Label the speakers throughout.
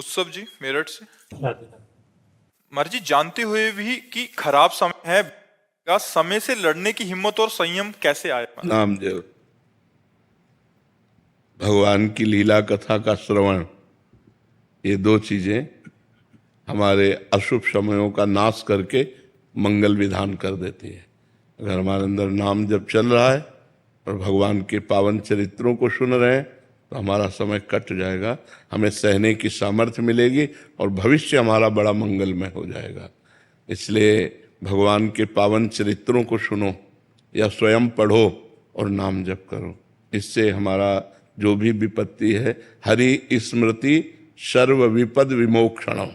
Speaker 1: उत्सव जी मेरठ से। महाराज जी, जानते हुए भी कि खराब समय है, का समय से लड़ने की हिम्मत और संयम कैसे आए?
Speaker 2: नाम जप, भगवान की लीला कथा का श्रवण, ये दो चीजें हमारे अशुभ समयों का नाश करके मंगल विधान कर देती है। अगर हमारे अंदर नाम जब चल रहा है और भगवान के पावन चरित्रों को सुन रहे हैं तो हमारा समय कट जाएगा, हमें सहने की सामर्थ्य मिलेगी और भविष्य हमारा बड़ा मंगलमय हो जाएगा। इसलिए भगवान के पावन चरित्रों को सुनो या स्वयं पढ़ो और नाम जप करो। इससे हमारा जो भी विपत्ति है, हरि स्मृति सर्व विपद विमोक्षणम,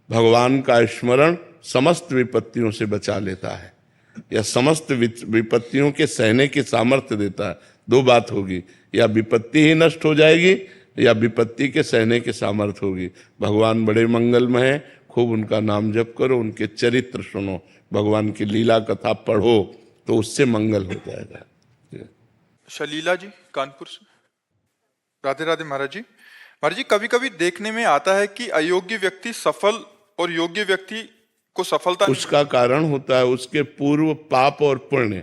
Speaker 2: भगवान का स्मरण समस्त विपत्तियों से बचा लेता है या समस्त विपत्तियों के सहने की सामर्थ्य देता है। दो बात होगी, या विपत्ति ही नष्ट हो जाएगी या विपत्ति के सहने की सामर्थ्य होगी। भगवान बड़े मंगलमय हैं, खूब उनका नाम जप करो, उनके चरित्र सुनो, भगवान की लीला कथा पढ़ो तो उससे मंगल हो जाएगा।
Speaker 1: शलीला जी कानपुर से। राधे राधे महाराज जी। महाराज जी, कभी कभी देखने में आता है कि अयोग्य व्यक्ति सफल और योग्य व्यक्ति को सफलता,
Speaker 2: उसका कारण होता है उसके पूर्व पाप और पुण्य।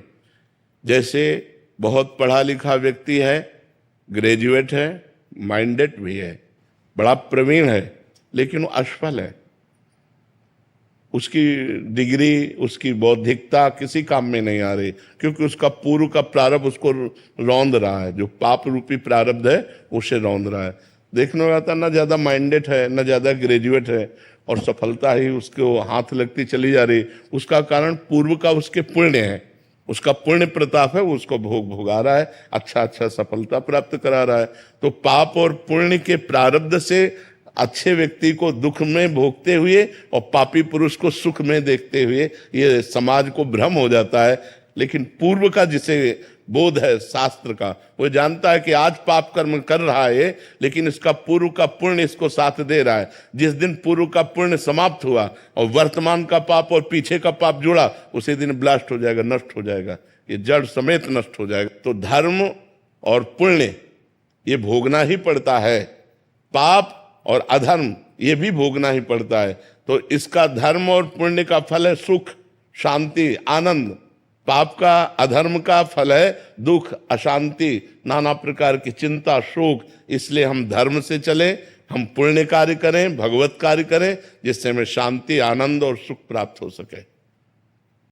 Speaker 2: जैसे बहुत पढ़ा लिखा व्यक्ति है, ग्रेजुएट है, माइंडेड भी है, बड़ा प्रवीण है, लेकिन वो असफल है, उसकी डिग्री, उसकी बौद्धिकता किसी काम में नहीं आ रही, क्योंकि उसका पूर्व का प्रारब्ध उसको रौंद रहा है, जो पाप रूपी प्रारब्ध है उसे रौंद रहा है। देखने में आता ना ज्यादा माइंडेड है, ना ज्यादा ग्रेजुएट है, और सफलता ही उसको हाथ लगती चली जा रही। उसका कारण पूर्व का उसके पुण्य है, उसका पुण्य प्रताप है, वो उसको भोगा रहा है, अच्छा सफलता प्राप्त करा रहा है। तो पाप और पुण्य के प्रारब्ध से अच्छे व्यक्ति को दुख में भोगते हुए और पापी पुरुष को सुख में देखते हुए ये समाज को भ्रम हो जाता है। लेकिन पूर्व का जिसे बोध है शास्त्र का, वो जानता है कि आज पाप कर्म कर रहा है, लेकिन इसका पूर्व का पुण्य इसको साथ दे रहा है। जिस दिन पूर्व का पुण्य समाप्त हुआ और वर्तमान का पाप और पीछे का पाप जुड़ा, उसी दिन ब्लास्ट हो जाएगा, नष्ट हो जाएगा, ये जड़ समेत नष्ट हो जाएगा। तो धर्म और पुण्य ये भोगना ही पड़ता है, पाप और अधर्म ये भी भोगना ही पड़ता है। तो इसका धर्म और पुण्य का फल है सुख, शांति, आनंद। पाप का, अधर्म का फल है दुख, अशांति, नाना प्रकार की चिंता, शोक। इसलिए हम धर्म से चले, हम पुण्य कार्य करें, भगवत कार्य करें, जिससे हमें शांति, आनंद और सुख प्राप्त हो सके।